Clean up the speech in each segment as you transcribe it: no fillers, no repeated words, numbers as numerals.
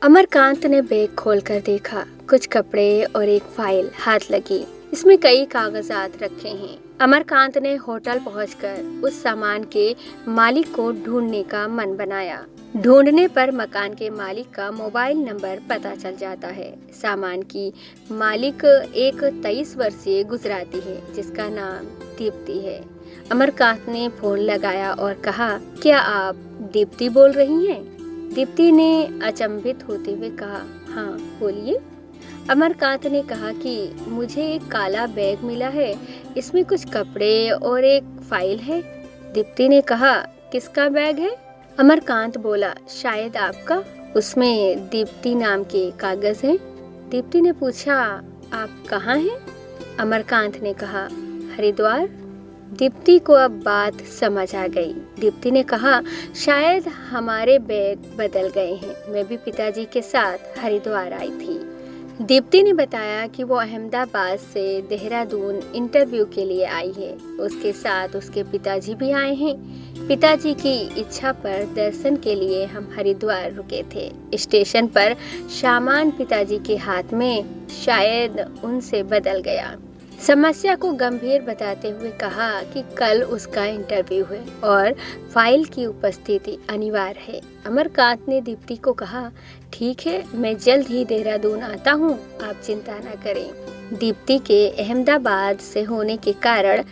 अमरकांत ने बैग खोलकर देखा। कुछ कपड़े और एक फाइल हाथ लगी। इसमें कई कागजात रखे हैं। अमरकांत ने होटल पहुंचकर उस सामान के मालिक को ढूंढने का मन बनाया। ढूंढने पर मकान के मालिक का मोबाइल नंबर पता चल जाता है। सामान की मालिक एक 23 वर्षीय गुजराती है जिसका नाम दीप्ति है। अमरकांत ने फोन लगाया और कहा, क्या आप दीप्ति बोल रही हैं? दीप्ति ने अचंभित होते हुए कहा, हाँ बोलिए। अमरकांत ने कहा कि मुझे एक काला बैग मिला है, इसमें कुछ कपड़े और एक फाइल है। दीप्ति ने कहा, किसका बैग है? अमरकांत बोला, शायद आपका। उसमें दीप्ति नाम के कागज हैं। दीप्ति ने पूछा, आप कहाँ हैं? अमरकांत ने कहा, हरिद्वार। दीप्ति को अब बात समझ आ गई। दीप्ति ने कहा, शायद हमारे बैग बदल गए हैं। मैं भी पिताजी के साथ हरिद्वार आई थी। दीप्ति ने बताया कि वो अहमदाबाद से देहरादून इंटरव्यू के लिए आई है। उसके साथ उसके पिताजी भी आए हैं। पिताजी की इच्छा पर दर्शन के लिए हम हरिद्वार रुके थे। स्टेशन पर सामान पिताजी के हाथ में, शायद उनसे बदल गया। समस्या को गंभीर बताते हुए कहा कि कल उसका इंटरव्यू है और फाइल की उपस्थिति अनिवार्य है। अमरकांत ने दीप्ति को कहा, ठीक है, मैं जल्द ही देहरादून आता हूँ, आप चिंता न करें। दीप्ति के अहमदाबाद से होने के कारण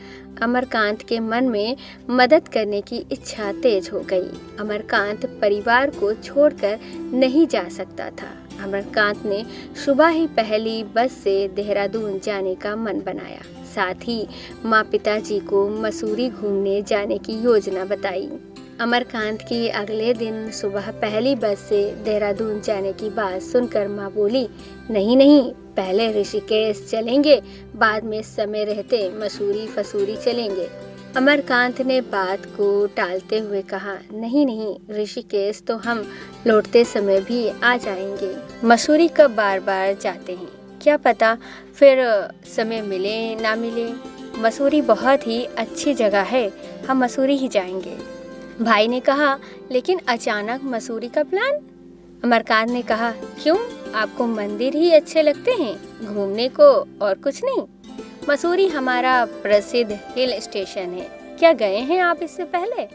अमरकांत के मन में मदद करने की इच्छा तेज हो गई। अमरकांत परिवार को छोड़कर नहीं जा सकता था। अमरकांत ने सुबह ही पहली बस से देहरादून जाने का मन बनाया। साथ ही माँ पिताजी को मसूरी घूमने जाने की योजना बताई। अमरकांत की अगले दिन सुबह पहली बस से देहरादून जाने की बात सुनकर माँ बोली, नहीं, पहले ऋषिकेश चलेंगे, बाद में समय रहते मसूरी फसूरी चलेंगे। अमरकांत ने बात को टालते हुए कहा, नहीं, ऋषिकेश तो हम लौटते समय भी आ जाएंगे। मसूरी कब बार बार जाते हैं, क्या पता फिर समय मिले ना मिले। मसूरी बहुत ही अच्छी जगह है, हम मसूरी ही जाएंगे। भाई ने कहा, लेकिन अचानक मसूरी का प्लान? अमरकांत ने कहा, क्यों, आपको मंदिर ही अच्छे लगते हैं, घूमने को और कुछ नहीं? मसूरी हमारा प्रसिद्ध हिल स्टेशन है, क्या गए हैं आप इससे पहले?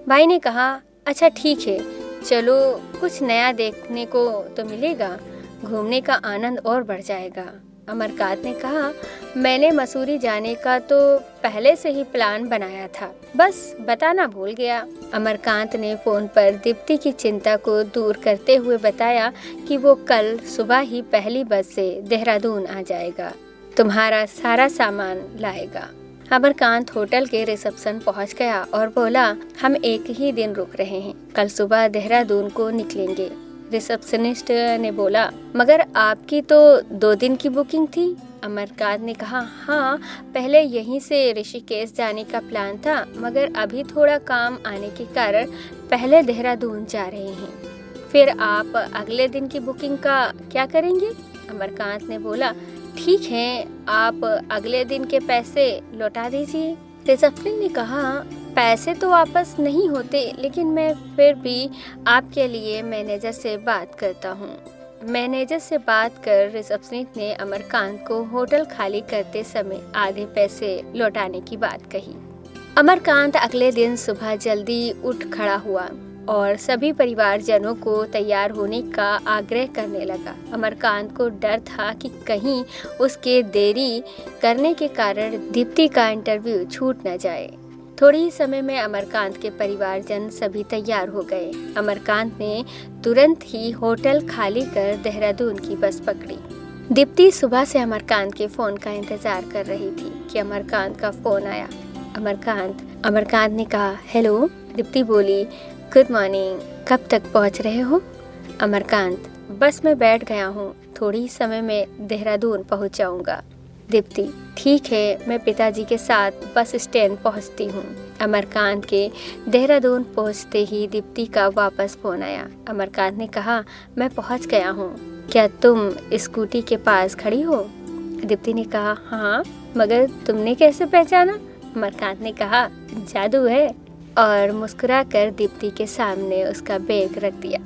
भाई ने कहा, अच्छा ठीक है, चलो, कुछ नया देखने को तो मिलेगा, घूमने का आनंद और बढ़ जाएगा। अमरकांत ने कहा, मैंने मसूरी जाने का तो पहले से ही प्लान बनाया था, बस बताना भूल गया। अमरकांत ने फोन पर दीप्ति की चिंता को दूर करते हुए बताया कि वो कल सुबह ही पहली बस से देहरादून आ जाएगा, तुम्हारा सारा सामान लाएगा। अमरकांत होटल के रिसेप्शन पहुंच गया और बोला, हम एक ही दिन रुक रहे हैं, कल सुबह देहरादून को निकलेंगे। रिसेप्शनिस्ट ने बोला, मगर आपकी तो 2 दिन की बुकिंग थी। अमरकांत ने कहा, हाँ, पहले यहीं से ऋषिकेश जाने का प्लान था, मगर अभी थोड़ा काम आने के कारण पहले देहरादून जा रहे हैं। फिर आप अगले दिन की बुकिंग का क्या करेंगे? अमरकांत ने बोला, ठीक है, आप अगले दिन के पैसे लौटा दीजिए। रिसेप्शनिस्ट ने कहा, पैसे तो वापस नहीं होते, लेकिन मैं फिर भी आपके लिए मैनेजर से बात करता हूँ। मैनेजर से बात कर रिसेप्शनिस्ट ने अमरकांत को होटल खाली करते समय आधे पैसे लौटाने की बात कही। अमरकांत अगले दिन सुबह जल्दी उठ खड़ा हुआ और सभी परिवारजनों को तैयार होने का आग्रह करने लगा। अमरकांत को डर था कि कहीं उसके देरी करने के कारण दीप्ति का इंटरव्यू छूट न जाए। थोड़ी ही समय में अमरकांत के परिवारजन सभी तैयार हो गए। अमरकांत ने तुरंत ही होटल खाली कर देहरादून की बस पकड़ी। दीप्ति सुबह से अमरकांत के फोन का इंतजार कर रही थी कि अमरकांत का फोन आया। अमरकांत ने कहा, हेलो। दीप्ति बोली, गुड मॉर्निंग, कब तक पहुंच रहे हो? अमरकांत, बस में बैठ गया हूँ, थोड़ी ही समय में देहरादून पहुंच जाऊंगा। दीप्ति, ठीक है, मैं पिताजी के साथ बस स्टैंड पहुंचती हूँ। अमरकांत के देहरादून पहुंचते ही दीप्ति का वापस फोन आया। अमरकांत ने कहा, मैं पहुंच गया हूँ, क्या तुम स्कूटी के पास खड़ी हो? दीप्ति ने कहा, हाँ, मगर तुमने कैसे पहचाना? अमरकांत ने कहा, जादू है, और मुस्कुराकर दीप्ति के सामने उसका बैग रख दिया।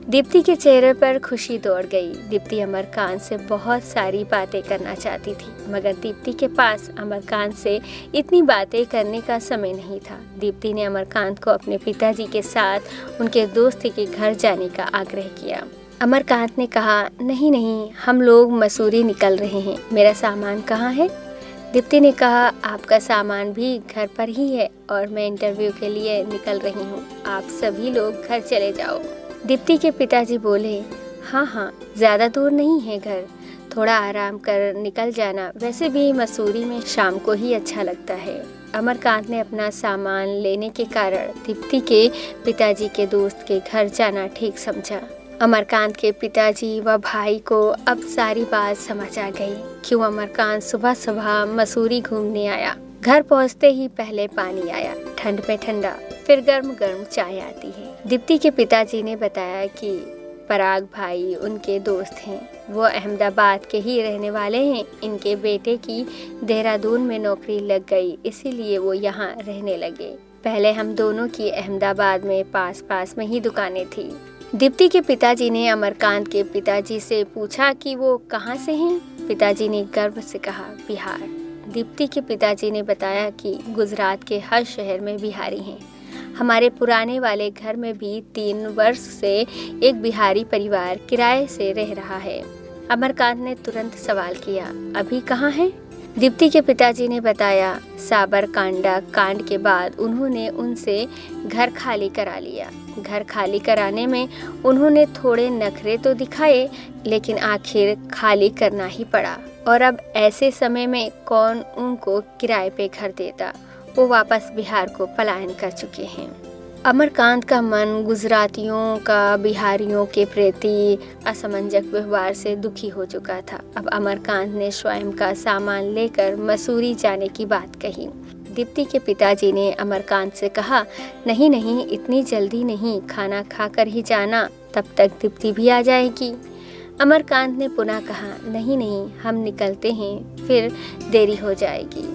दीप्ति के चेहरे पर खुशी दौड़ गई। दीप्ति अमरकांत से बहुत सारी बातें करना चाहती थी, मगर दीप्ति के पास अमरकांत से इतनी बातें करने का समय नहीं था। दीप्ति ने अमरकांत को अपने पिताजी के साथ उनके दोस्त के घर जाने का आग्रह किया। अमरकांत ने कहा, नहीं नहीं, हम लोग मसूरी निकल रहे हैं, मेरा सामान कहाँ है? दीप्ति ने कहा, आपका सामान भी घर पर ही है और मैं इंटरव्यू के लिए निकल रही हूँ, आप सभी लोग घर चले जाओ। दीप्ति के पिताजी बोले, हाँ, ज़्यादा दूर नहीं है घर, थोड़ा आराम कर निकल जाना, वैसे भी मसूरी में शाम को ही अच्छा लगता है। अमरकांत ने अपना सामान लेने के कारण दीप्ति के पिताजी के दोस्त के घर जाना ठीक समझा। अमरकांत के पिताजी व भाई को अब सारी बात समझ आ गई, क्यों अमरकांत सुबह सुबह मसूरी घूमने आया। घर पहुंचते ही पहले पानी आया, ठंड में ठंडा, फिर गर्म गर्म चाय आती है। दीप्ति के पिताजी ने बताया कि पराग भाई उनके दोस्त हैं, वो अहमदाबाद के ही रहने वाले हैं। इनके बेटे की देहरादून में नौकरी लग गई, इसीलिए वो यहाँ रहने लगे। पहले हम दोनों की अहमदाबाद में पास में ही दुकानें थी। दीप्ति के पिताजी ने अमरकांत के पिताजी से पूछा कि वो कहाँ से हैं। पिताजी ने गर्व से कहा, बिहार। दीप्ति के पिताजी ने बताया कि गुजरात के हर शहर में बिहारी हैं। हमारे पुराने वाले घर में भी 3 वर्ष से एक बिहारी परिवार किराए से रह रहा है। अमरकांत ने तुरंत सवाल किया, अभी कहाँ है? दीप्ति के पिताजी ने बताया, साबरकांडा कांड के बाद उन्होंने उनसे घर खाली करा लिया। घर खाली कराने में उन्होंने थोड़े नखरे तो दिखाए, लेकिन आखिर खाली करना ही पड़ा। और अब ऐसे समय में कौन उनको किराए पे घर देता? वो वापस बिहार को पलायन कर चुके हैं। अमरकांत का मन गुजरातियों का बिहारियों के प्रति असमंजस व्यवहार से दुखी हो चुका था। अब अमरकांत ने स्वयं का सामान लेकर मसूरी जाने की बात कही। दीप्ति के पिताजी ने अमरकांत से कहा, नहीं, इतनी जल्दी नहीं, खाना खाकर ही जाना, तब तक दीप्ति भी आ जाएगी। अमरकांत ने पुनः कहा, नहीं, हम निकलते हैं, फिर देरी हो जाएगी।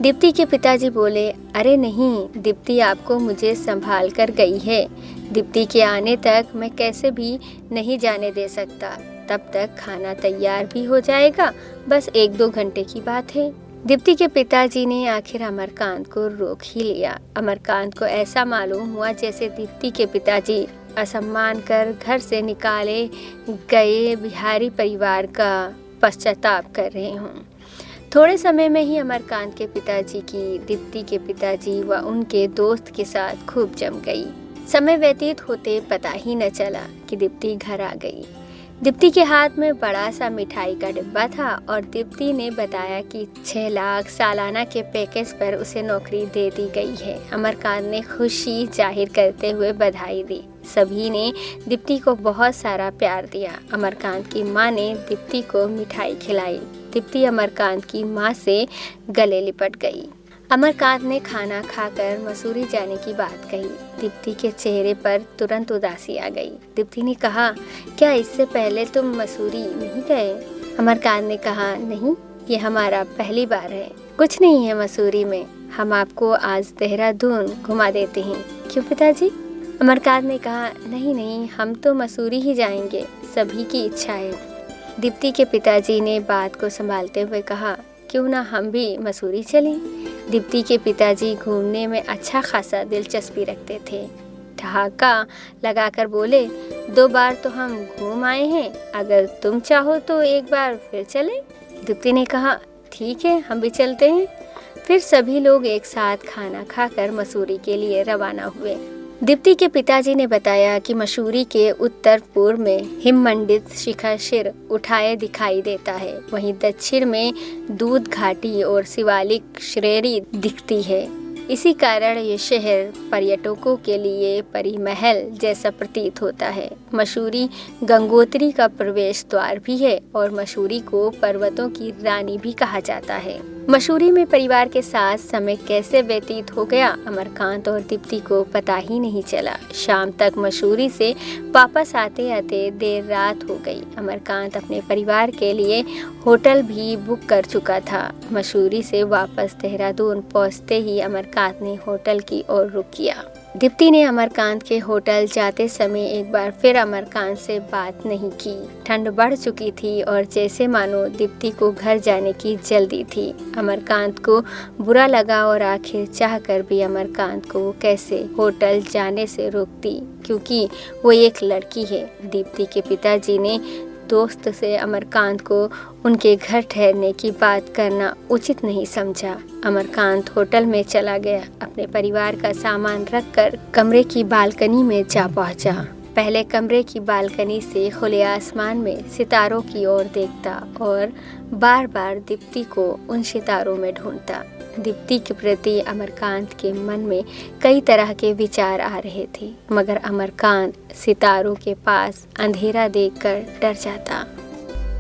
दीप्ति के पिताजी बोले, अरे नहीं, दीप्ति आपको मुझे संभाल कर गई है। दीप्ति के आने तक मैं कैसे भी नहीं जाने दे सकता। तब तक खाना तैयार भी हो जाएगा, बस 1-2 घंटे की बात है। दीप्ति के पिताजी ने आखिर अमरकांत को रोक ही लिया। अमरकांत को ऐसा मालूम हुआ जैसे दीप्ति के पिताजी असम्मान कर घर से निकाले गए बिहारी परिवार का पश्चाताप कर रहे हों। थोड़े समय में ही अमरकांत के पिताजी की दीप्ति के पिताजी व उनके दोस्त के साथ खूब जम गई। समय व्यतीत होते पता ही न चला कि दीप्ति घर आ गई। दीप्ति के हाथ में बड़ा सा मिठाई का डिब्बा था और दीप्ति ने बताया कि 6 लाख सालाना के पैकेज पर उसे नौकरी दे दी गई है। अमरकांत ने खुशी जाहिर करते हुए बधाई दी। सभी ने दीप्ति को बहुत सारा प्यार दिया। अमरकांत की माँ ने दीप्ति को मिठाई खिलाई। दीप्ति अमरकांत की माँ से गले लिपट गई। अमरकांत ने खाना खाकर मसूरी जाने की बात कही। दीप्ति के चेहरे पर तुरंत उदासी आ गई। दीप्ति ने कहा, क्या इससे पहले तुम मसूरी नहीं गए? अमरकांत ने कहा, नहीं, ये हमारा पहली बार है। कुछ नहीं है मसूरी में, हम आपको आज देहरादून घुमा देते हैं। क्यों पिताजी? अमरकांत ने कहा, नहीं, हम तो मसूरी ही जाएंगे, सभी की इच्छा है। दीप्ति के पिताजी ने बात को संभालते हुए कहा, क्यों ना हम भी मसूरी चलें? दीप्ति के पिताजी घूमने में अच्छा खासा दिलचस्पी रखते थे। ठहाका लगाकर बोले, 2 बार तो हम घूम आए हैं, अगर तुम चाहो तो एक बार फिर चलें। दीप्ति ने कहा, ठीक है, हम भी चलते हैं। फिर सभी लोग एक साथ खाना खाकर मसूरी के लिए रवाना हुए। दीप्ति के पिताजी ने बताया कि मसूरी के उत्तर पूर्व में हिममंडित शिखर सिर उठाए दिखाई देता है, वहीं दक्षिण में दूध घाटी और शिवालिक श्रेणी दिखती है। इसी कारण ये शहर पर्यटकों के लिए परी महल जैसा प्रतीत होता है। मसूरी गंगोत्री का प्रवेश द्वार भी है और मसूरी को पर्वतों की रानी भी कहा जाता है। मसूरी में परिवार के साथ समय कैसे व्यतीत हो गया, अमरकांत और दीप्ति को पता ही नहीं चला। शाम तक मसूरी से वापस आते आते देर रात हो गई। अमरकांत अपने परिवार के लिए होटल भी बुक कर चुका था। मसूरी से वापस देहरादून पहुंचते ही अमरकांत ने होटल की ओर रुख किया। दीप्ति ने अमरकांत के होटल जाते समय एक बार फिर अमरकांत से बात नहीं की। ठंड बढ़ चुकी थी और जैसे मानो दीप्ति को घर जाने की जल्दी थी। अमरकांत को बुरा लगा और आखिर चाहकर भी अमरकांत को वो कैसे होटल जाने से रोकती, क्योंकि वो एक लड़की है। दीप्ति के पिताजी ने दोस्त से अमरकांत को उनके घर ठहरने की बात करना उचित नहीं समझा। अमरकांत होटल में चला गया। अपने परिवार का सामान रखकर कमरे की बालकनी में जा पहुंचा। पहले कमरे की बालकनी से खुले आसमान में सितारों की ओर देखता और बार बार दीप्ति को उन सितारों में ढूंढता। दीप्ति के प्रति अमरकांत के मन में कई तरह के विचार आ रहे थे, मगर अमरकांत सितारों के पास अंधेरा देखकर डर जाता।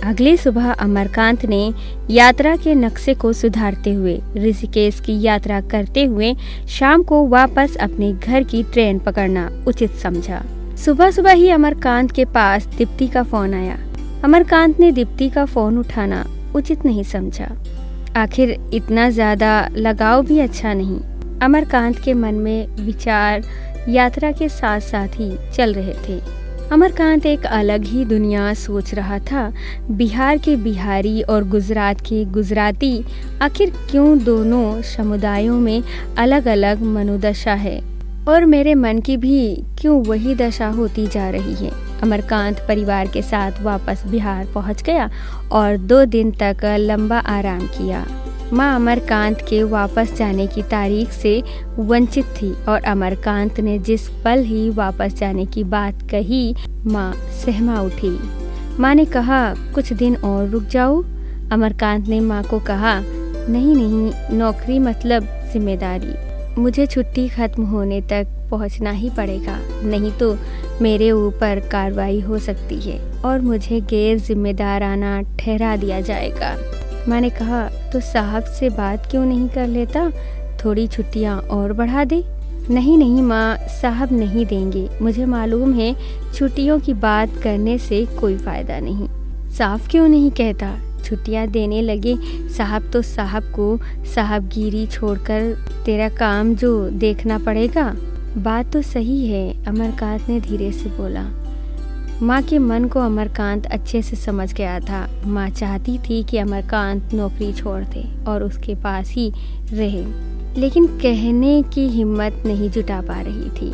अगली सुबह अमरकांत ने यात्रा के नक्शे को सुधारते हुए ऋषिकेश की यात्रा करते हुए शाम को वापस अपने घर की ट्रेन पकड़ना उचित समझा। सुबह सुबह ही अमरकांत के पास दीप्ति का फोन आया। अमरकांत ने दीप्ति का फोन उठाना उचित नहीं समझा। आखिर इतना ज्यादा लगाव भी अच्छा नहीं। अमरकांत के मन में विचार यात्रा के साथ साथ ही चल रहे थे। अमरकांत एक अलग ही दुनिया सोच रहा था। बिहार के बिहारी और गुजरात के गुजराती, आखिर क्यों दोनों समुदायों में अलग अलग मनोदशा है और मेरे मन की भी क्यों वही दशा होती जा रही है। अमरकांत परिवार के साथ वापस बिहार पहुंच गया और 2 दिन तक लंबा आराम किया। माँ अमरकांत के वापस जाने की तारीख से वंचित थी और अमरकांत ने जिस पल ही वापस जाने की बात कही, माँ सहमा उठी। माँ ने कहा, कुछ दिन और रुक जाओ। अमरकांत ने माँ को कहा, नहीं नहीं, नौकरी मतलब जिम्मेदारी। मुझे छुट्टी खत्म होने तक पहुंचना ही पड़ेगा, नहीं तो मेरे ऊपर कार्रवाई हो सकती है और मुझे गैर जिम्मेदाराना ठहरा दिया जाएगा। माँ ने कहा, तो साहब से बात क्यों नहीं कर लेता, थोड़ी छुट्टियाँ और बढ़ा दे। नहीं नहीं माँ, साहब नहीं देंगे। मुझे मालूम है छुट्टियों की बात करने से कोई फायदा नहीं। साफ क्यों नहीं कहता, छुट्टियाँ देने लगे साहब तो साहब को साहबगिरी छोड़कर तेरा काम जो देखना पड़ेगा। बात तो सही है, अमरकांत ने धीरे से बोला। माँ के मन को अमरकांत अच्छे से समझ गया था। माँ चाहती थी कि अमरकांत नौकरी छोड़ दे और उसके पास ही रहे, लेकिन कहने की हिम्मत नहीं जुटा पा रही थी।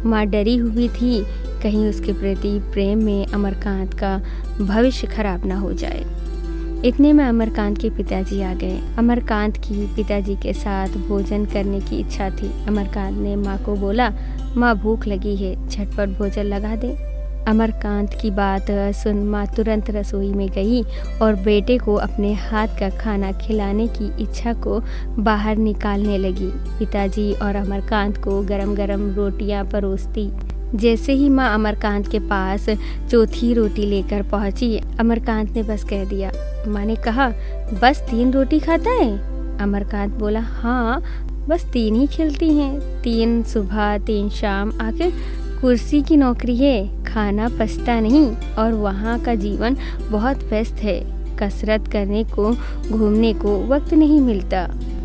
माँ डरी हुई थी कहीं उसके प्रति प्रेम में अमरकांत का भविष्य खराब ना हो जाए। इतने में अमरकांत के पिताजी आ गए। अमरकांत की पिताजी के साथ भोजन करने की इच्छा थी। अमरकांत ने माँ को बोला, माँ भूख लगी है, झटपट भोजन लगा दे। अमरकांत की बात सुन माँ तुरंत रसोई में गई और बेटे को अपने हाथ का खाना खिलाने की इच्छा को बाहर निकालने लगी। पिताजी और अमरकांत को गरम गरम रोटियां परोसती। जैसे ही माँ अमरकांत के पास चौथी रोटी लेकर पहुंची, अमरकांत ने बस कह दिया। माँ ने कहा, बस 3 रोटी खाता है? अमरकांत बोला, हाँ बस 3 ही खिलती हैं, 3 सुबह 3 शाम। आखिर कुर्सी की नौकरी है, खाना पचता नहीं और वहाँ का जीवन बहुत व्यस्त है। कसरत करने को, घूमने को वक्त नहीं मिलता।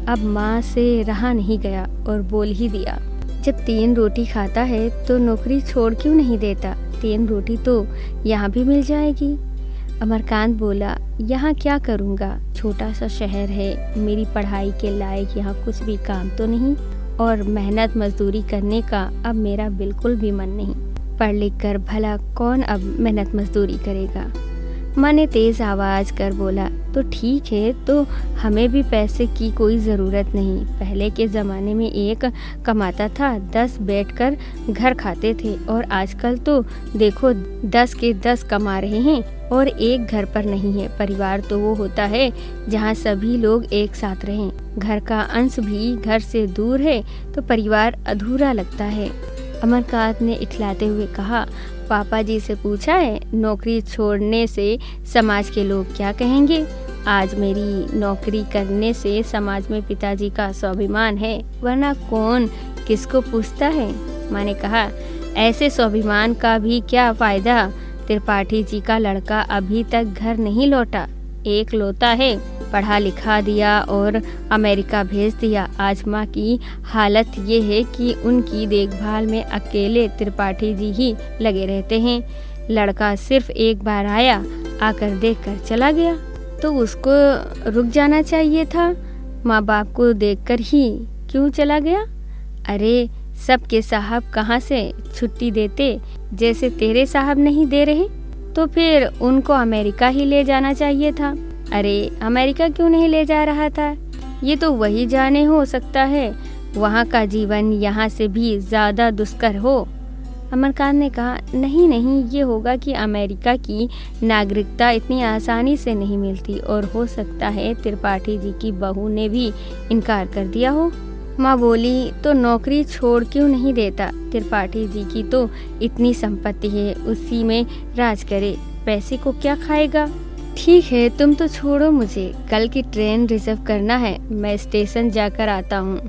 अब माँ से रहा नहीं गया और बोल ही दिया, जब 3 रोटी खाता है तो नौकरी छोड़ क्यों नहीं देता? 3 रोटी तो यहाँ भी मिल जाएगी। अमरकांत बोला, यहाँ क्या करूँगा, छोटा सा शहर है, मेरी पढ़ाई के लायक यहाँ कुछ भी काम तो नहीं और मेहनत मजदूरी करने का अब मेरा बिल्कुल भी मन नहीं। पढ़ लिख कर भला कौन अब मेहनत मजदूरी करेगा? माँ ने तेज आवाज कर बोला, तो ठीक है, तो हमें भी पैसे की कोई ज़रूरत नहीं। पहले के ज़माने में एक कमाता था, 10 बैठकर घर खाते थे और आजकल तो देखो 10 के 10 कमा रहे हैं और एक घर पर नहीं है। परिवार तो वो होता है जहाँ सभी लोग एक साथ रहें। घर का अंश भी घर से दूर है तो परिवार अधूरा लगता है। अमरकांत ने इठलाते हुए कहा, पापा जी से पूछा है, नौकरी छोड़ने से समाज के लोग क्या कहेंगे? आज मेरी नौकरी करने से समाज में पिताजी का स्वाभिमान है, वरना कौन किसको पूछता है? माँ ने कहा, ऐसे स्वाभिमान का भी क्या फायदा? त्रिपाठी जी का लड़का अभी तक घर नहीं लौटा, एक लौता है पढ़ा लिखा दिया और अमेरिका भेज दिया। आज माँ की हालत ये है कि उनकी देखभाल में अकेले त्रिपाठी जी ही लगे रहते हैं। लड़का सिर्फ एक बार आया, आकर देखकर चला गया, तो उसको रुक जाना चाहिए था। माँ बाप को देखकर ही क्यों चला गया? अरे सबके साहब कहाँ से छुट्टी देते, जैसे तेरे साहब नहीं दे रहे, तो फिर उनको अमेरिका ही ले जाना चाहिए था। अरे अमेरिका क्यों नहीं ले जा रहा था? ये तो वही जाने, हो सकता है वहाँ का जीवन यहाँ से भी ज़्यादा दुष्कर हो। अमरकांत ने कहा, नहीं नहीं, ये होगा कि अमेरिका की नागरिकता इतनी आसानी से नहीं मिलती, और हो सकता है त्रिपाठी जी की बहू ने भी इनकार कर दिया हो। माँ बोली, तो नौकरी छोड़ क्यों नहीं देता? त्रिपाठी जी की तो इतनी संपत्ति है, उसी में राज करे, पैसे को क्या खाएगा? ठीक है, तुम तो छोड़ो मुझे, कल की ट्रेन रिजर्व करना है, मैं स्टेशन जाकर आता हूँ।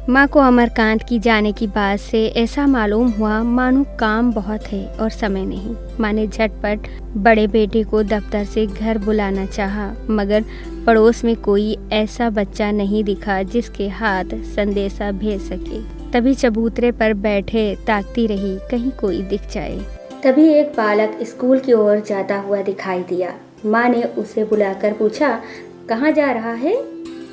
माँ को अमरकांत की जाने की बात से ऐसा मालूम हुआ मानो काम बहुत है और समय नहीं। माँ ने झटपट बड़े बेटे को दफ्तर से घर बुलाना चाहा, मगर पड़ोस में कोई ऐसा बच्चा नहीं दिखा जिसके हाथ संदेशा भेज सके। तभी चबूतरे पर बैठे ताकती रही, कहीं कोई दिख जाए। तभी एक बालक स्कूल की ओर जाता हुआ दिखाई दिया। माँ ने उसे बुलाकर पूछा, कहाँ जा रहा है?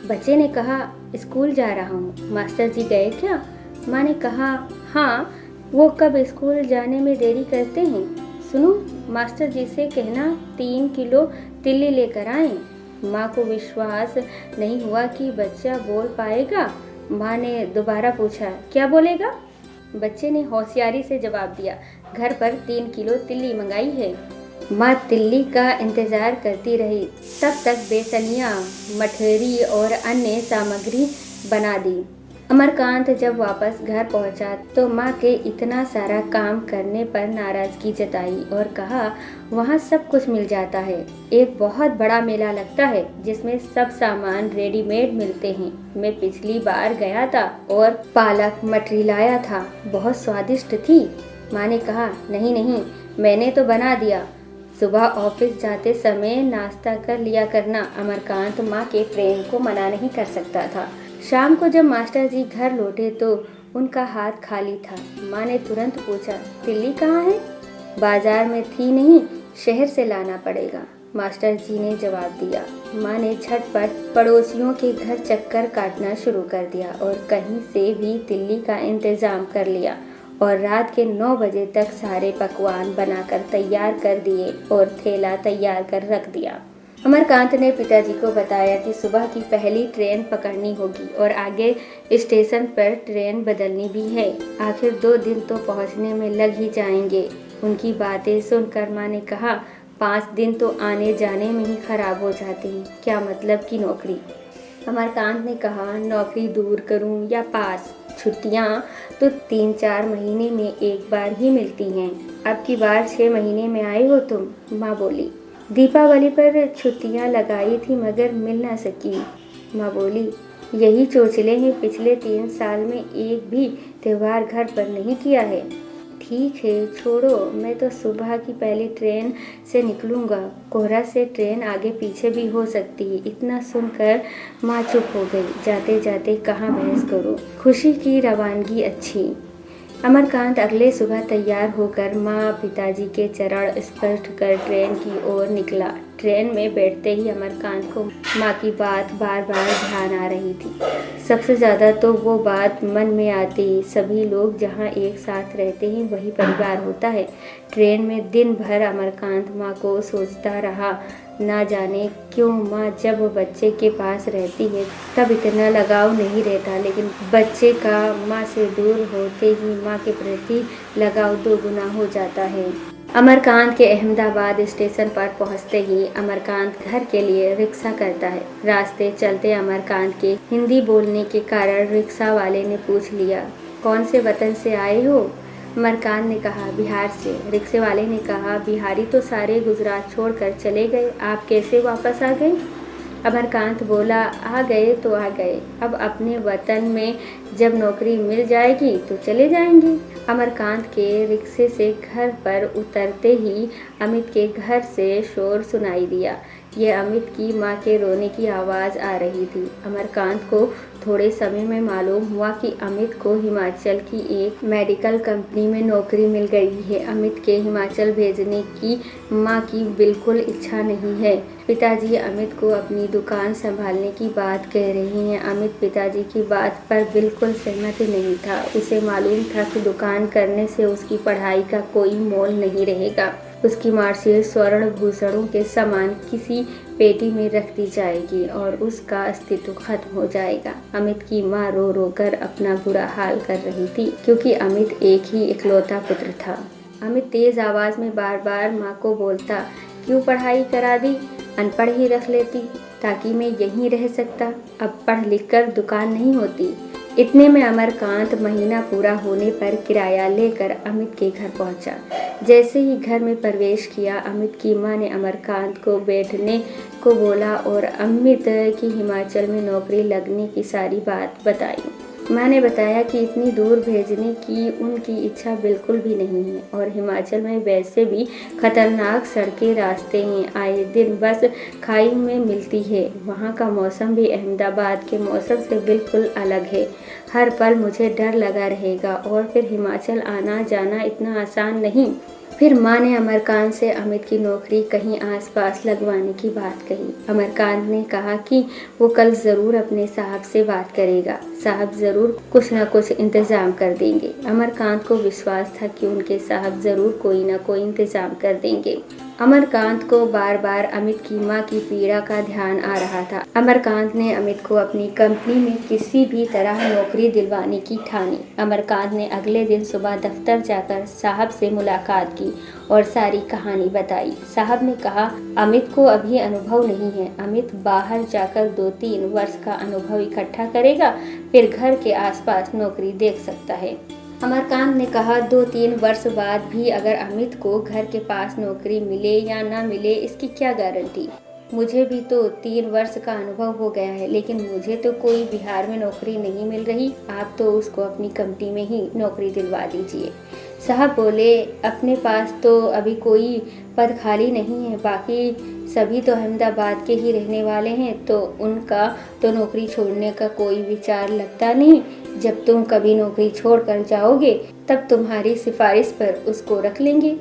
बच्चे ने कहा, स्कूल जा रहा हूँ। मास्टर जी गए क्या? माँ ने कहा, हाँ, वो कब स्कूल जाने में देरी करते हैं। सुनो, मास्टर जी से कहना 3 किलो तिल्ली लेकर आएं। माँ को विश्वास नहीं हुआ कि बच्चा बोल पाएगा। माँ ने दोबारा पूछा, क्या बोलेगा? बच्चे ने होशियारी से जवाब दिया, घर पर 3 किलो तिल्ली मंगाई है। माँ तिल्ली का इंतजार करती रही, तब तक बेसनिया, मठरी और अन्य सामग्री बना दी। अमरकांत जब वापस घर पहुंचा तो माँ के इतना सारा काम करने पर नाराजगी जताई और कहा, वहाँ सब कुछ मिल जाता है, एक बहुत बड़ा मेला लगता है जिसमें सब सामान रेडीमेड मिलते हैं। मैं पिछली बार गया था और पालक मठरी लाया था, बहुत स्वादिष्ट थी। माँ ने कहा, नहीं नहीं, मैंने तो बना दिया, सुबह ऑफिस जाते समय नाश्ता कर लिया करना। अमरकांत माँ के प्रेम को मना नहीं कर सकता था। शाम को जब मास्टर जी घर लौटे तो उनका हाथ खाली था। माँ ने तुरंत पूछा, तिल्ली कहाँ है? बाजार में थी नहीं, शहर से लाना पड़ेगा, मास्टर जी ने जवाब दिया। माँ ने झटपट पड़ोसियों के घर चक्कर काटना शुरू कर दिया और कहीं से भी तिल्ली का इंतजाम कर लिया और रात के 9 बजे तक सारे पकवान बनाकर तैयार कर दिए और थैला तैयार कर रख दिया। अमरकांत ने पिताजी को बताया कि सुबह की पहली ट्रेन पकड़नी होगी और आगे स्टेशन पर ट्रेन बदलनी भी है। आखिर 2 दिन तो पहुंचने में लग ही जाएंगे। उनकी बातें सुनकर माँ ने कहा, 5 दिन तो आने जाने में ही खराब हो जाते हैं, क्या मतलब की नौकरी? अमरकांत ने कहा, नौकरी दूर करूं या पास? छुट्टियां तो 3-4 महीने में एक बार ही मिलती हैं, अब की बार 6 महीने में आए हो तुम। माँ बोली, दीपावली पर छुट्टियां लगाई थी मगर मिल ना सकी। माँ बोली, यही चोचले हैं, पिछले 3 साल में एक भी त्योहार घर पर नहीं किया है। ठीक है, छोड़ो, मैं तो सुबह की पहली ट्रेन से निकलूंगा, कोहरा से ट्रेन आगे पीछे भी हो सकती है। इतना सुनकर माँ चुप हो गई। जाते जाते कहाँ बहस करो, खुशी की रवानगी अच्छी। अमरकांत अगले सुबह तैयार होकर माँ पिताजी के चरण स्पर्श कर ट्रेन की ओर निकला। ट्रेन में बैठते ही अमरकांत को माँ की बात बार बार ध्यान आ रही थी। सबसे ज़्यादा तो वो बात मन में आती, सभी लोग जहाँ एक साथ रहते हैं वही परिवार होता है। ट्रेन में दिन भर अमरकांत माँ को सोचता रहा, ना जाने क्यों माँ जब बच्चे के पास रहती है तब इतना लगाव नहीं रहता, लेकिन बच्चे का माँ से दूर होते ही माँ के प्रति लगाव 2 गुना हो जाता है। अमरकांत के अहमदाबाद स्टेशन पर पहुंचते ही अमरकांत घर के लिए रिक्शा करता है। रास्ते चलते अमरकांत के हिंदी बोलने के कारण रिक्शा वाले ने पूछ लिया, कौन से वतन से आए हो? अमरकांत ने कहा, बिहार से। रिक्शे वाले ने कहा, बिहारी तो सारे गुजरात छोड़कर चले गए, आप कैसे वापस आ गए? अमरकांत बोला, आ गए तो आ गए, अब अपने वतन में जब नौकरी मिल जाएगी तो चले जाएंगे। अमरकांत के रिक्शे से घर पर उतरते ही अमित के घर से शोर सुनाई दिया। ये अमित की माँ के रोने की आवाज़ आ रही थी। अमरकांत को थोड़े समय में मालूम हुआ कि अमित को हिमाचल की एक मेडिकल कंपनी में नौकरी मिल गई है। अमित के हिमाचल भेजने की माँ की बिल्कुल इच्छा नहीं है। पिताजी अमित को अपनी दुकान संभालने की बात कह रही हैं। अमित पिताजी की बात पर बिल्कुल सहमत नहीं था। उसे मालूम था कि दुकान करने से उसकी पढ़ाई का कोई मोल नहीं रहेगा। उसकी मार्कशीट स्वर्ण भूषणों के समान किसी पेटी में रख दी जाएगी और उसका अस्तित्व खत्म हो जाएगा। अमित की माँ रो रो कर अपना बुरा हाल कर रही थी, क्योंकि अमित एक ही इकलौता पुत्र था। अमित तेज आवाज में बार बार माँ को बोलता, क्यों पढ़ाई करा दी, अनपढ़ ही रख लेती ताकि मैं यहीं रह सकता। अब पढ़ लिख कर दुकान नहीं होती। इतने में अमरकांत महीना पूरा होने पर किराया लेकर अमित के घर पहुंचा। जैसे ही घर में प्रवेश किया, अमित की माँ ने अमरकांत को बैठने को बोला और अमित की हिमाचल में नौकरी लगने की सारी बात बताई। माँ ने बताया कि इतनी दूर भेजने की उनकी इच्छा बिल्कुल भी नहीं है और हिमाचल में वैसे भी खतरनाक सड़कें रास्ते हैं। आए दिन बस खाई में मिलती है। वहाँ का मौसम भी अहमदाबाद के मौसम से बिल्कुल अलग है। हर पल मुझे डर लगा रहेगा और फिर हिमाचल आना जाना इतना आसान नहीं। फिर माँ ने अमरकांत से अमित की नौकरी कहीं आसपास लगवाने की बात कही। अमरकांत ने कहा कि वो कल ज़रूर अपने साहब से बात करेगा। साहब ज़रूर कुछ न कुछ इंतज़ाम कर देंगे। अमरकांत को विश्वास था कि उनके साहब ज़रूर कोई न कोई इंतज़ाम कर देंगे। अमरकांत को बार बार अमित की माँ की पीड़ा का ध्यान आ रहा था। अमरकांत ने अमित को अपनी कंपनी में किसी भी तरह नौकरी दिलवाने की ठानी। अमरकांत ने अगले दिन सुबह दफ्तर जाकर साहब से मुलाकात की और सारी कहानी बताई। साहब ने कहा, अमित को अभी अनुभव नहीं है। अमित बाहर जाकर 2-3 वर्ष का अनुभव इकट्ठा करेगा, फिर घर के आसपास नौकरी देख सकता है। अमरकांत ने कहा, 2-3 वर्ष बाद भी अगर अमित को घर के पास नौकरी मिले या ना मिले, इसकी क्या गारंटी। मुझे भी तो 3 वर्ष का अनुभव हो गया है, लेकिन मुझे तो कोई बिहार में नौकरी नहीं मिल रही। आप तो उसको अपनी कंपनी में ही नौकरी दिलवा दीजिए। साहब बोले, अपने पास तो अभी कोई पद खाली नहीं है, बाकी सभी तो अहमदाबाद के ही रहने वाले हैं, तो उनका तो नौकरी छोड़ने का कोई विचार लगता नहीं। जब तुम कभी नौकरी छोड़कर जाओगे तब तुम्हारी सिफारिश पर उसको रख लेंगे।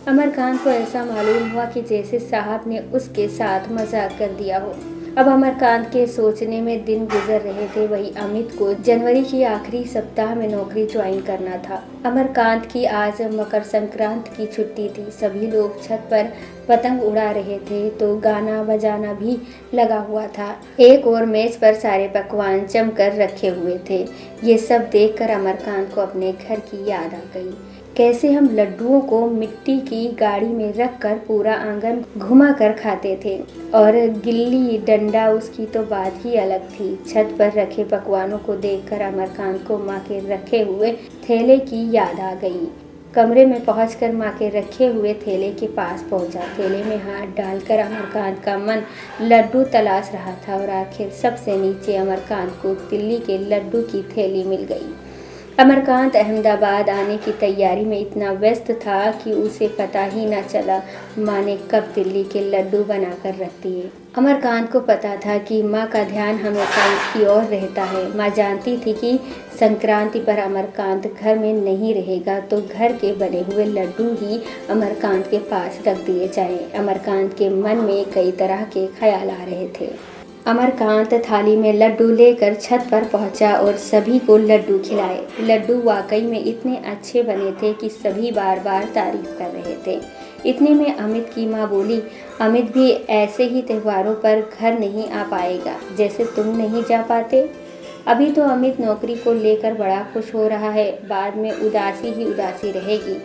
अमरकांत को ऐसा मालूम हुआ कि जैसे साहब ने उसके साथ मजाक कर दिया हो। अब अमरकांत के सोचने में दिन गुजर रहे थे। वही अमित को जनवरी की आखिरी सप्ताह में नौकरी ज्वाइन करना था। अमरकांत की आज मकर संक्रांत की छुट्टी थी। सभी लोग छत पर पतंग उड़ा रहे थे तो गाना बजाना भी लगा हुआ था। एक और मेज पर सारे पकवान जमकर रखे हुए थे। ये सब देखकर अमरकांत को अपने घर की याद आ गई। कैसे हम लड्डुओं को मिट्टी की गाड़ी में रखकर पूरा आंगन घुमा कर खाते थे और गिल्ली डंडा उसकी तो बात ही अलग थी। छत पर रखे पकवानों को देखकर अमरकांत को माँ के रखे हुए थैले की याद आ गई। कमरे में पहुंचकर माँ के रखे हुए थैले के पास पहुंचा। थैले में हाथ डालकर अमरकांत का मन लड्डू तलाश रहा था और आखिर सबसे नीचे अमरकांत को दिल्ली के लड्डू की थैली मिल गई। अमरकांत अहमदाबाद आने की तैयारी में इतना व्यस्त था कि उसे पता ही न चला माँ ने कब दिल्ली के लड्डू बनाकर रख दिए। अमरकांत को पता था कि माँ का ध्यान हमेशा उसकी ओर रहता है। माँ जानती थी कि संक्रांति पर अमरकांत घर में नहीं रहेगा तो घर के बने हुए लड्डू ही अमरकांत के पास रख दिए जाएं। अमरकांत के मन में कई तरह के ख्याल आ रहे थे। अमरकांत थाली में लड्डू लेकर छत पर पहुंचा और सभी को लड्डू खिलाए। लड्डू वाकई में इतने अच्छे बने थे कि सभी बार बार तारीफ कर रहे थे। इतने में अमित की माँ बोली, अमित भी ऐसे ही त्योहारों पर घर नहीं आ पाएगा जैसे तुम नहीं जा पाते। अभी तो अमित नौकरी को लेकर बड़ा खुश हो रहा है, बाद में उदासी ही उदासी रहेगी।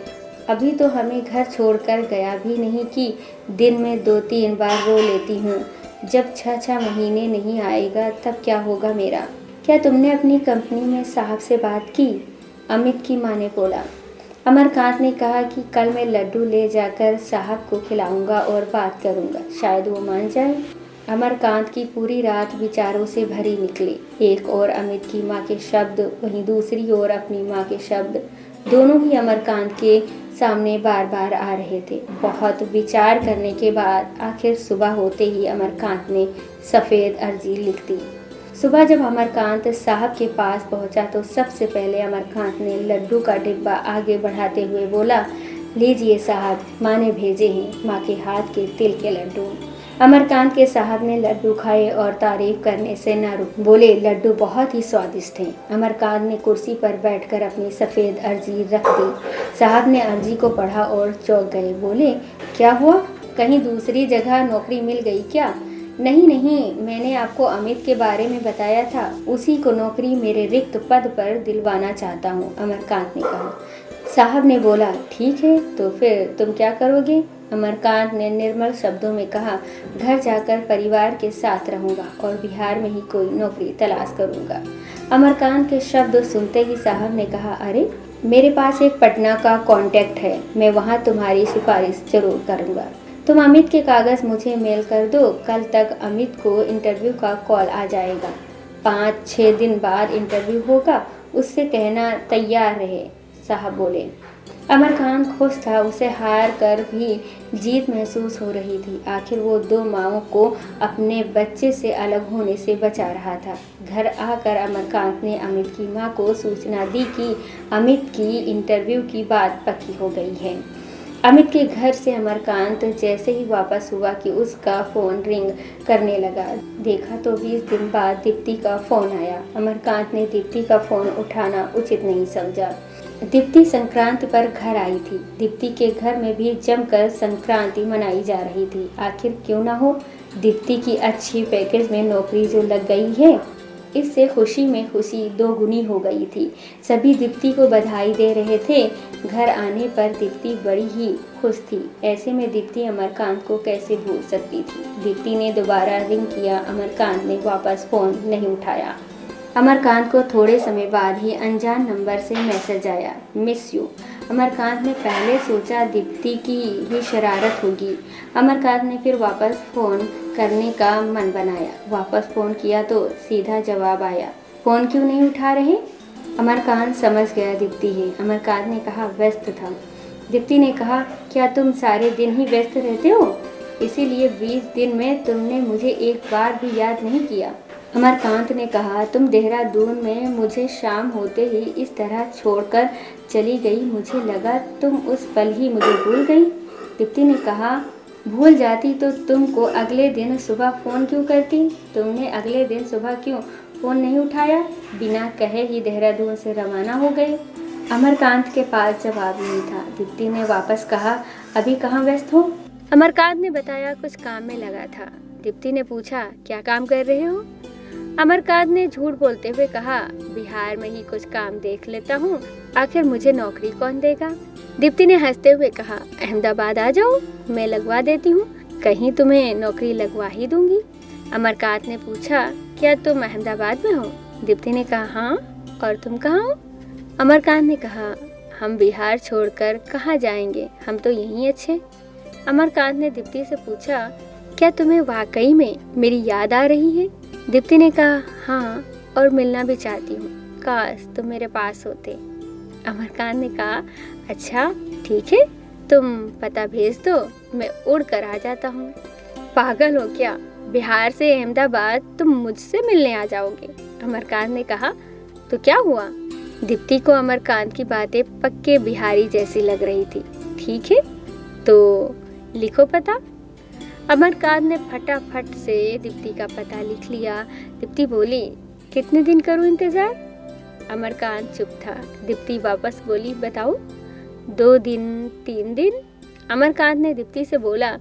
अभी तो हमें घर छोड़कर गया भी नहीं कि दिन में 2-3 बार रो लेती हूँ। जब 6 महीने नहीं आएगा तब क्या होगा मेरा। क्या तुमने अपनी कंपनी में साहब से बात की? अमित की माँ ने बोला। अमरकांत ने कहा कि कल मैं लड्डू ले जाकर साहब को खिलाऊंगा और बात करूंगा, शायद वो मान जाए। अमरकांत की पूरी रात विचारों से भरी निकली। एक और अमित की माँ के शब्द, वहीं दूसरी ओर अपनी माँ के शब्द, दोनों ही अमरकांत के सामने बार बार आ रहे थे। बहुत विचार करने के बाद आखिर सुबह होते ही अमरकांत ने सफ़ेद अर्जी लिख दी। सुबह जब अमरकांत साहब के पास पहुंचा तो सबसे पहले अमरकांत ने लड्डू का डिब्बा आगे बढ़ाते हुए बोला, लीजिए साहब, माँ ने भेजे हैं, माँ के हाथ के तिल के लड्डू। अमरकांत के साहब ने लड्डू खाए और तारीफ करने से न रुक, बोले, लड्डू बहुत ही स्वादिष्ट हैं। अमरकांत ने कुर्सी पर बैठकर अपनी सफ़ेद अर्जी रख दी। साहब ने अर्जी को पढ़ा और चौंक गए। बोले, क्या हुआ, कहीं दूसरी जगह नौकरी मिल गई क्या? नहीं नहीं, मैंने आपको अमित के बारे में बताया था, उसी को नौकरी मेरे रिक्त पद पर दिलवाना चाहता हूँ, अमरकांत ने कहा। साहब ने बोला, ठीक है, तो फिर तुम क्या करोगे? अमरकांत ने निर्मल शब्दों में कहा, घर जाकर परिवार के साथ रहूंगा और बिहार में ही कोई नौकरी तलाश करूंगा। अमरकांत के शब्द सुनते ही साहब ने कहा, अरे, मेरे पास एक पटना का कॉन्टैक्ट है, मैं वहाँ तुम्हारी सिफारिश जरूर करूँगा। तुम अमित के कागज़ मुझे मेल कर दो, कल तक अमित को इंटरव्यू का कॉल आ जाएगा। 5-6 दिन बाद इंटरव्यू होगा, उससे कहना तैयार रहे, साहब बोले। अमरकांत खुश था, उसे हार कर भी जीत महसूस हो रही थी। आखिर वो 2 माओं को अपने बच्चे से अलग होने से बचा रहा था। घर आकर अमरकांत ने अमित की मां को सूचना दी कि अमित की इंटरव्यू की बात पक्की हो गई है। अमित के घर से अमरकांत जैसे ही वापस हुआ कि उसका फ़ोन रिंग करने लगा। देखा तो 20 दिन बाद दीप्ति का फ़ोन आया। अमरकांत ने दीप्ति का फ़ोन उठाना उचित नहीं समझा। दीप्ति संक्रांति पर घर आई थी। दीप्ति के घर में भी जमकर संक्रांति मनाई जा रही थी। आखिर क्यों ना हो, दीप्ति की अच्छी पैकेज में नौकरी जो लग गई है, इससे खुशी में खुशी 2 गुनी हो गई थी। सभी दीप्ति को बधाई दे रहे थे। घर आने पर दीप्ति बड़ी ही खुश थी। ऐसे में दीप्ति अमरकांत को कैसे भूल सकती थी। दीप्ति ने दोबारा रिंग किया, अमरकांत ने वापस फ़ोन नहीं उठाया। अमरकांत को थोड़े समय बाद ही अनजान नंबर से मैसेज आया, मिस यू। अमरकांत ने पहले सोचा दीप्ति की ही शरारत होगी। अमरकांत ने फिर वापस फ़ोन करने का मन बनाया। वापस फ़ोन किया तो सीधा जवाब आया, फ़ोन क्यों नहीं उठा रहे? अमरकांत समझ गया दीप्ति है। अमरकांत ने कहा, व्यस्त था। दीप्ति ने कहा, क्या तुम सारे दिन ही व्यस्त रहते हो, इसीलिए 20 दिन में तुमने मुझे एक बार भी याद नहीं किया? अमरकांत ने कहा, तुम देहरादून में मुझे शाम होते ही इस तरह छोड़कर चली गई, मुझे लगा तुम उस पल ही मुझे भूल गई। दीप्ति ने कहा, भूल जाती तो तुमको अगले दिन सुबह फ़ोन क्यों करती? तुमने अगले दिन सुबह क्यों फ़ोन नहीं उठाया? बिना कहे ही देहरादून से रवाना हो गए। अमरकांत के पास जवाब नहीं था। दीप्ति ने वापस कहा, अभी कहाँ व्यस्त हो? अमरकांत ने बताया, कुछ काम में लगा था। दीप्ति ने पूछा, क्या काम कर रहे हो? अमरकांत ने झूठ बोलते हुए कहा, बिहार में ही कुछ काम देख लेता हूँ, आखिर मुझे नौकरी कौन देगा? दीप्ति ने हंसते हुए कहा, अहमदाबाद आ जाओ, मैं लगवा देती हूँ, कहीं तुम्हें नौकरी लगवा ही दूंगी। अमरकांत ने पूछा, क्या तुम अहमदाबाद में हो? दीप्ति ने कहा, हाँ, और तुम कहाँ हो? अमरकांत ने कहा, हम बिहार छोड़कर कहाँ जाएंगे, हम तो यहीं अच्छे। अमरकांत ने दीप्ति से पूछा, क्या तुम्हें वाकई में मेरी याद आ रही है? दीप्ति ने कहा, हाँ, और मिलना भी चाहती हूँ, काश तुम मेरे पास होते। अमरकांत ने कहा, अच्छा ठीक है, तुम पता भेज दो, मैं उड़ कर आ जाता हूँ। पागल हो क्या, बिहार से अहमदाबाद तुम मुझसे मिलने आ जाओगे? अमरकांत ने कहा, तो क्या हुआ? दीप्ति को अमरकांत की बातें पक्के बिहारी जैसी लग रही थी। ठीक है, तो लिखो पता। अमरकांत ने फटाफट से दीप्ति का पता लिख लिया। दीप्ति बोली, कितने दिन करूं इंतज़ार? अमरकांत चुप था। दीप्ति वापस बोली, बताओ, 2 दिन, 3 दिन? अमरकांत ने दीप्ति से बोला,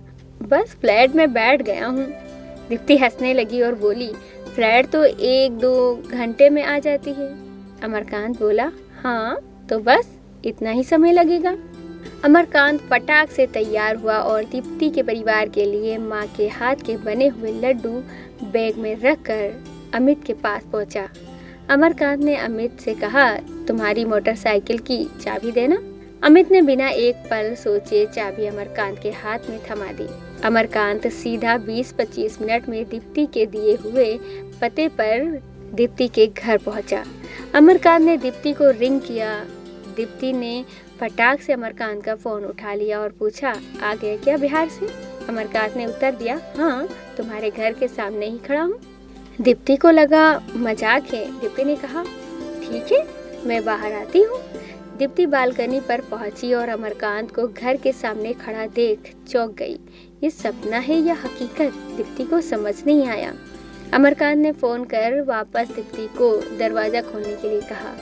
बस फ्लैट में बैठ गया हूँ। दीप्ति हंसने लगी और बोली, फ्लैट तो 1-2 घंटे में आ जाती है। अमरकांत बोला, हाँ, तो बस इतना ही समय लगेगा। अमरकांत पटाख से तैयार हुआ और दीप्ति के परिवार के लिए माँ के हाथ के बने हुए लड्डू बैग में रखकर अमित के पास पहुँचा। अमरकांत ने अमित से कहा, तुम्हारी मोटरसाइकिल की चाबी देना। अमित ने बिना एक पल सोचे चाबी अमरकांत के हाथ में थमा दी। अमरकांत सीधा 20-25 मिनट में दीप्ति के दिए हुए पते पर दीप्ति के घर पहुंचा। अमरकांत ने दीप्ति को रिंग किया। दीप्ति ने फटाक से अमरकांत का फोन उठा लिया और पूछा, आ गए क्या बिहार से? अमरकांत ने उत्तर दिया, हाँ, तुम्हारे घर के सामने ही खड़ा हूँ। दीप्ति को लगा मजाक है। दीप्ति ने कहा, ठीक है, मैं बाहर आती हूँ। दीप्ति बालकनी पर पहुंची और अमरकांत को घर के सामने खड़ा देख चौंक गई। ये सपना है या हकीकत, दीप्ति को समझ नहीं आया। अमरकांत ने फोन कर वापस दीप्ति को दरवाजा खोलने के लिए कहा।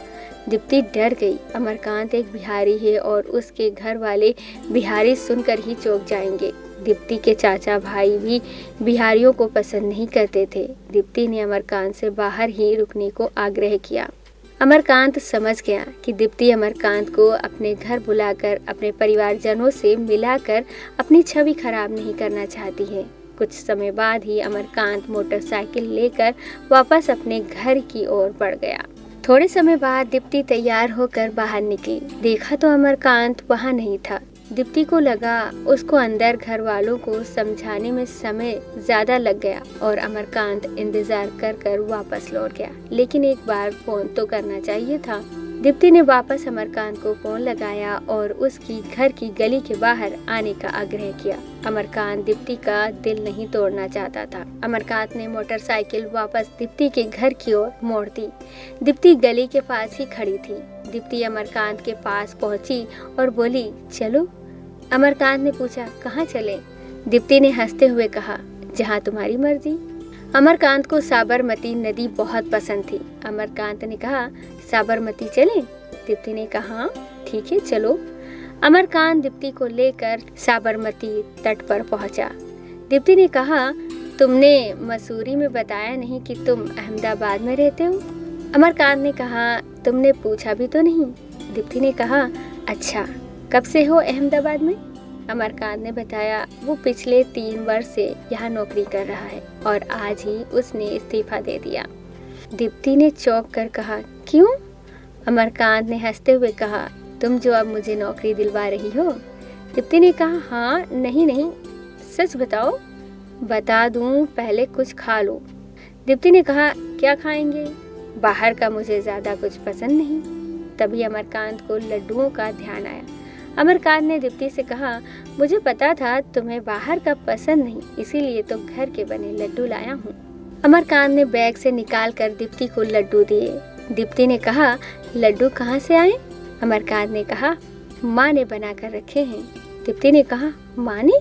दीप्ति डर गई। अमरकांत एक बिहारी है और उसके घर वाले बिहारी सुनकर ही चौंक जाएंगे। दीप्ति के चाचा भाई भी बिहारियों को पसंद नहीं करते थे। दीप्ति ने अमरकांत से बाहर ही रुकने को आग्रह किया। अमरकांत समझ गया कि दीप्ति अमरकांत को अपने घर बुलाकर अपने परिवारजनों से मिलाकर अपनी छवि खराब नहीं करना चाहती है। कुछ समय बाद ही अमरकांत मोटरसाइकिल लेकर वापस अपने घर की ओर बढ़ गया। थोड़े समय बाद दीप्ति तैयार होकर बाहर निकली। देखा तो अमरकांत वहाँ नहीं था। दीप्ति को लगा उसको अंदर घर वालों को समझाने में समय ज्यादा लग गया और अमरकांत इंतजार कर कर वापस लौट गया। लेकिन एक बार फोन तो करना चाहिए था। दीप्ति ने वापस अमरकांत को फोन लगाया और उसकी घर की गली के बाहर आने का आग्रह किया। अमरकांत दीप्ति का दिल नहीं तोड़ना चाहता था। अमरकांत ने मोटरसाइकिल वापस दीप्ति के घर की ओर मोड़ दी। दीप्ति गली के पास ही खड़ी थी। दीप्ति अमरकांत के पास पहुंची और बोली, चलो। अमरकांत ने पूछा, कहाँ चले? दीप्ति ने हंसते हुए कहा, जहाँ तुम्हारी मर्जी। अमरकांत को साबरमती नदी बहुत पसंद थी। अमरकांत ने कहा, साबरमती चलें? दीप्ति ने कहा, ठीक है, चलो। अमरकांत दीप्ति को लेकर साबरमती तट पर पहुंचा। दीप्ति ने कहा, तुमने मसूरी में बताया नहीं कि तुम अहमदाबाद में रहते हो। अमरकांत ने कहा, तुमने पूछा भी तो नहीं। दीप्ति ने कहा, अच्छा, कब से हो अहमदाबाद में? अमरकांत ने बताया, वो पिछले 3 वर्ष से यहाँ नौकरी कर रहा है और आज ही उसने इस्तीफा दे दिया। दीप्ति ने चौंक कर कहा, क्यों? अमरकांत ने हंसते हुए कहा, तुम जो अब मुझे नौकरी दिलवा रही हो। दीप्ति ने कहा, हाँ, नहीं, सच बताओ। बता दूं, पहले कुछ खा लो। दीप्ति ने कहा, क्या खाएंगे? बाहर का मुझे ज्यादा कुछ पसंद नहीं। तभी अमरकांत को लड्डुओं का ध्यान आया। अमरकांत ने दीप्ति से कहा, मुझे पता था तुम्हें बाहर का पसंद नहीं, इसीलिए तो घर के बने लड्डू लाया हूँ। अमरकांत ने बैग से निकाल कर दीप्ति को लड्डू दिए। दीप्ति ने कहा, लड्डू कहाँ से आए? अमरकांत ने कहा, माँ ने बना कर रखे हैं। दीप्ति ने कहा, माँ ने?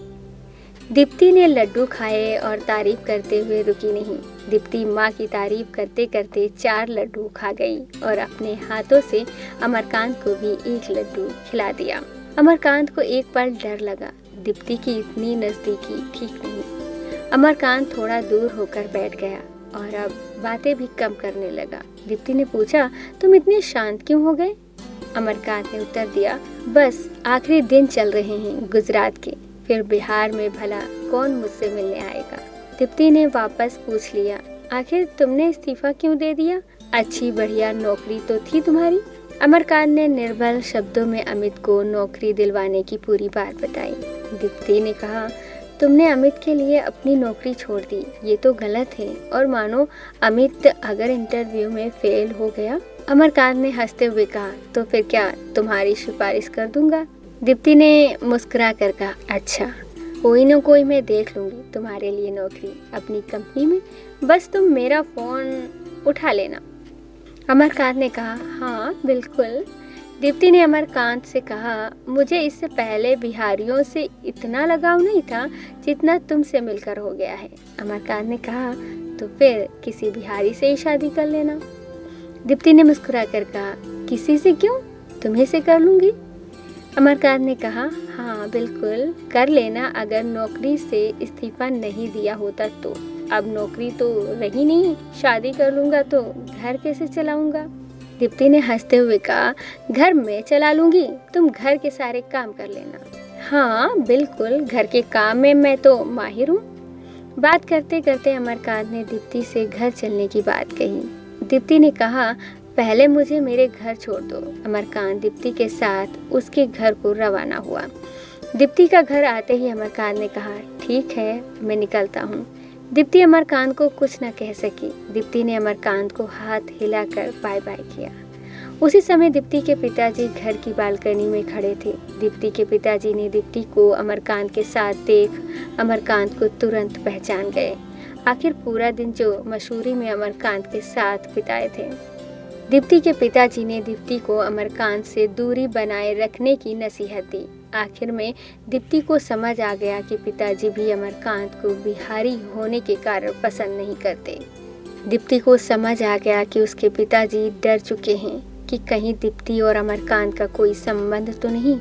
दीप्ति ने लड्डू खाए और तारीफ करते हुए रुकी नहीं। दीप्ति माँ की तारीफ करते करते 4 लड्डू खा गई और अपने हाथों से अमरकांत को भी 1 लड्डू खिला दिया। अमरकांत को एक पल डर लगा। दीप्ति की इतनी नजदीकी ठीक नहीं। अमरकांत थोड़ा दूर होकर बैठ गया और अब बातें भी कम करने लगा। दीप्ति ने पूछा, तुम इतने शांत क्यों हो गए? अमरकांत ने उत्तर दिया, बस आखिरी दिन चल रहे हैं गुजरात के, फिर बिहार में भला कौन मुझसे मिलने आएगा। दीप्ति ने वापस पूछ लिया, आखिर तुमने इस्तीफा क्यों दे दिया? अच्छी बढ़िया नौकरी तो थी तुम्हारी। अमरकांत ने निर्बल शब्दों में अमित को नौकरी दिलवाने की पूरी बात बताई। दीप्ति ने कहा, तुमने अमित के लिए अपनी नौकरी छोड़ दी, ये तो गलत है। और मानो अमित अगर इंटरव्यू में फेल हो गया? अमरकांत ने हंसते हुए कहा, तो फिर क्या तुम्हारी सिफारिश कर दूंगा। दीप्ति ने मुस्कुरा कर कहा, अच्छा, कोई न कोई मैं देख लूंगी तुम्हारे लिए नौकरी अपनी कंपनी में, बस तुम मेरा फोन उठा लेना। अमरकांत ने कहा, हाँ बिल्कुल। दीप्ति ने अमरकांत से कहा, मुझे इससे पहले बिहारियों से इतना लगाव नहीं था जितना तुमसे मिलकर हो गया है। अमरकांत ने कहा, तो फिर किसी बिहारी से ही शादी कर लेना। दीप्ति ने मुस्कुरा कर कहा, किसी से क्यों, तुम्हें से कर लूंगी। अमरकांत ने कहा, हाँ बिल्कुल कर लेना, अगर नौकरी से इस्तीफा नहीं दिया होता तो। अब नौकरी तो रही नहीं, शादी कर लूंगा तो घर कैसे चलाऊंगा। दीप्ति ने हंसते हुए कहा, घर में चला लूंगी, तुम घर के सारे काम कर लेना। हाँ बिल्कुल, घर के काम में मैं तो माहिर हूँ। बात करते करते अमरकांत ने दीप्ति से घर चलने की बात कही। दीप्ति ने कहा, पहले मुझे मेरे घर छोड़ दो। अमरकांत दीप्ति के साथ उसके घर को रवाना हुआ। दीप्ति का घर आते ही अमरकांत ने कहा, ठीक है, मैं निकलता हूँ। दीप्ति अमरकांत को कुछ न कह सकी। दीप्ति ने अमरकांत को हाथ हिलाकर बाय बाय किया उसी समय दीप्ति के पिताजी घर की बालकनी में खड़े थे। दीप्ति के पिताजी ने दीप्ति को अमरकांत के साथ देख अमरकांत को तुरंत पहचान गए। आखिर पूरा दिन जो मसूरी में अमरकांत के साथ बिताए थे। दीप्ति के पिताजी ने दीप्ति को अमरकांत से दूरी बनाए रखने की नसीहत दी। आखिर में दीप्ति को समझ आ गया कि पिताजी भी अमरकांत को बिहारी होने के कारण पसंद नहीं करते। दीप्ति को समझ आ गया कि उसके पिताजी डर चुके हैं कि कहीं दीप्ति और अमरकांत का कोई संबंध तो नहीं।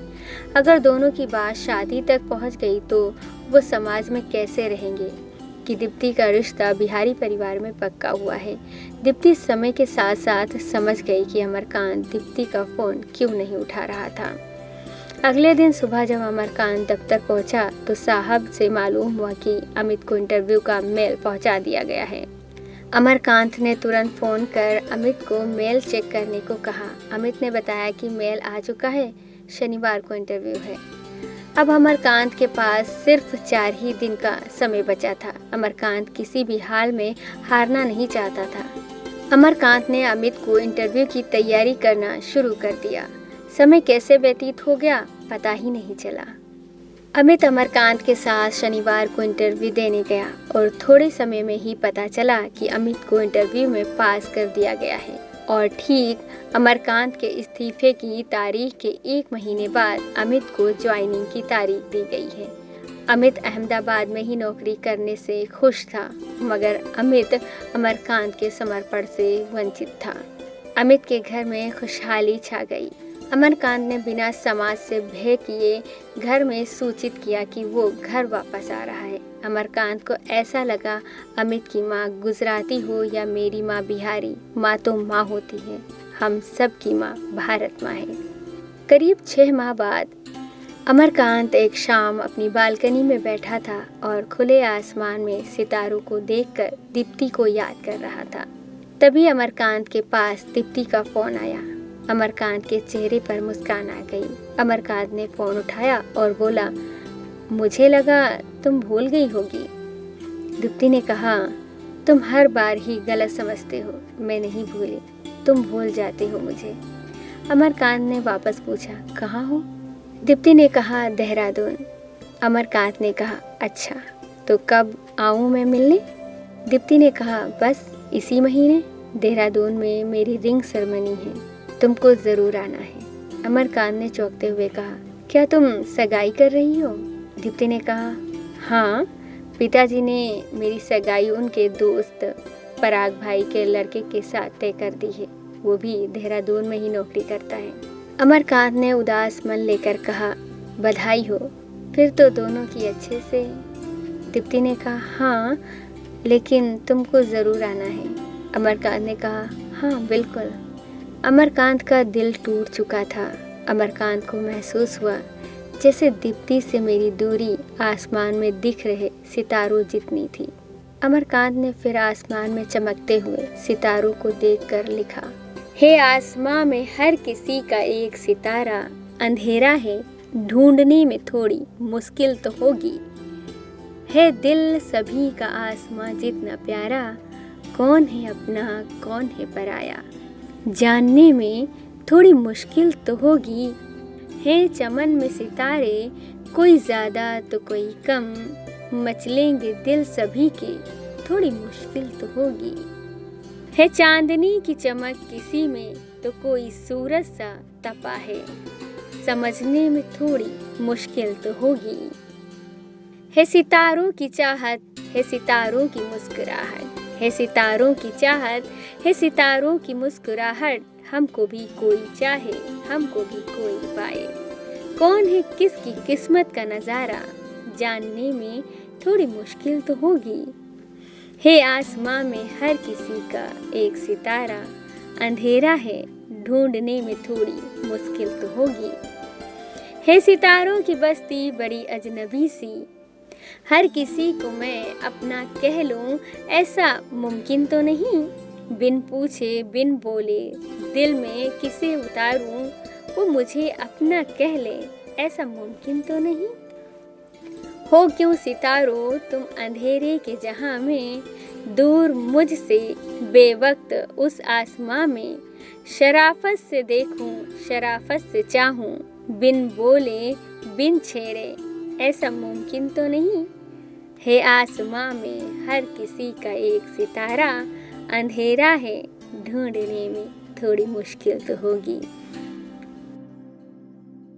अगर दोनों की बात शादी तक पहुंच गई तो वो समाज में कैसे रहेंगे कि दीप्ति का रिश्ता बिहारी परिवार में पक्का हुआ है। दीप्ति समय के साथ साथ समझ गई कि अमरकांत दीप्ति का फ़ोन क्यों नहीं उठा रहा था। अगले दिन सुबह जब अमरकांत दफ्तर पहुंचा तो साहब से मालूम हुआ कि अमित को इंटरव्यू का मेल पहुंचा दिया गया है। अमरकांत ने तुरंत फ़ोन कर अमित को मेल चेक करने को कहा। अमित ने बताया कि मेल आ चुका है, शनिवार को इंटरव्यू है। अब अमरकांत के पास सिर्फ 4 ही दिन का समय बचा था। अमरकांत किसी भी हाल में हारना नहीं चाहता था। अमरकांत ने अमित को इंटरव्यू की तैयारी करना शुरू कर दिया। समय कैसे व्यतीत हो गया पता ही नहीं चला। अमित अमरकांत के साथ शनिवार को इंटरव्यू देने गया और थोड़े समय में ही पता चला कि अमित को इंटरव्यू में पास कर दिया गया है और ठीक अमरकांत के इस्तीफे की तारीख के 1 महीने बाद अमित को ज्वाइनिंग की तारीख दी गई है। अमित अहमदाबाद में ही नौकरी करने से खुश था, मगर अमित अमरकांत के समर्पण से वंचित था। अमित के घर में खुशहाली छा गई। अमरकांत ने बिना समाज से भय किए घर में सूचित किया कि वो घर वापस आ रहा है। अमरकांत को ऐसा लगा अमित की माँ गुजराती हो या मेरी माँ बिहारी, माँ तो माँ होती है। हम सब की माँ भारत माँ है। करीब 6 माह बाद अमरकांत एक शाम अपनी बालकनी में बैठा था और खुले आसमान में सितारों को देखकर दीप्ति को याद कर रहा था। तभी अमरकांत के पास दीप्ति का फ़ोन आया। अमरकांत के चेहरे पर मुस्कान आ गई। अमरकांत ने फ़ोन उठाया और बोला, मुझे लगा तुम भूल गई होगी। दीप्ति ने कहा, तुम हर बार ही गलत समझते हो। मैं नहीं भूली, तुम भूल जाते हो मुझे। अमरकांत ने वापस पूछा, कहाँ हो? दीप्ति ने कहा, देहरादून। अमरकांत ने कहा, अच्छा तो कब आऊँ मैं मिलने? दीप्ति ने कहा, बस इसी महीने देहरादून में मेरी रिंग सेरेमनी है, तुमको ज़रूर आना है। अमरकांत ने चौंकते हुए कहा, क्या तुम सगाई कर रही हो? दीप्ति ने कहा, हाँ, पिताजी ने मेरी सगाई उनके दोस्त पराग भाई के लड़के के साथ तय कर दी है। वो भी देहरादून में ही नौकरी करता है। अमरकांत ने उदास मन लेकर कहा, बधाई हो, फिर तो दोनों की अच्छे से। दीप्ति ने कहा, हाँ, लेकिन तुमको ज़रूर आना है। अमरकांत ने कहा, हाँ बिल्कुल। अमरकांत का दिल टूट चुका था। अमरकांत को महसूस हुआ जैसे दीप्ति से मेरी दूरी आसमान में दिख रहे सितारों जितनी थी। अमरकांत ने फिर आसमान में चमकते हुए सितारों को देखकर लिखा, हे आसमां में हर किसी का एक सितारा, अंधेरा है ढूंढने में थोड़ी मुश्किल तो होगी। है दिल सभी का आसमां जितना प्यारा, कौन है अपना कौन है पराया, जानने में थोड़ी मुश्किल तो होगी। है चमन में सितारे, कोई ज़्यादा तो कोई कम, मचलेंगे दिल सभी के, थोड़ी मुश्किल तो होगी। है चांदनी की चमक किसी में तो कोई सूरज सा तपा है, समझने में थोड़ी मुश्किल तो होगी। है सितारों की चाहत, है सितारों की मुस्कुराहट, है सितारों की चाहत, है सितारों की मुस्कुराहट, हमको भी कोई चाहे हमको भी कोई पाए। कौन है किसकी किस्मत का नज़ारा, जानने में थोड़ी मुश्किल तो होगी। है आसमां में हर किसी का एक सितारा, अंधेरा है ढूंढने में थोड़ी मुश्किल तो होगी। है सितारों की बस्ती बड़ी अजनबी सी, हर किसी को मैं अपना कह लूं, ऐसा मुमकिन तो नहीं। बिन पूछे बिन बोले दिल में किसे उतारूं, वो मुझे अपना कह ले, ऐसा मुमकिन तो नहीं। हो क्यों सितारों तुम अंधेरे के जहां में, दूर मुझसे बेवक्त उस आसमां में, शराफत से देखूं, शराफत से चाहूं, बिन बोले बिन छेड़े, ऐसा मुमकिन तो नहीं है। आसमां में हर किसी का एक सितारा, अंधेरा है ढूंढने में थोड़ी मुश्किल तो होगी।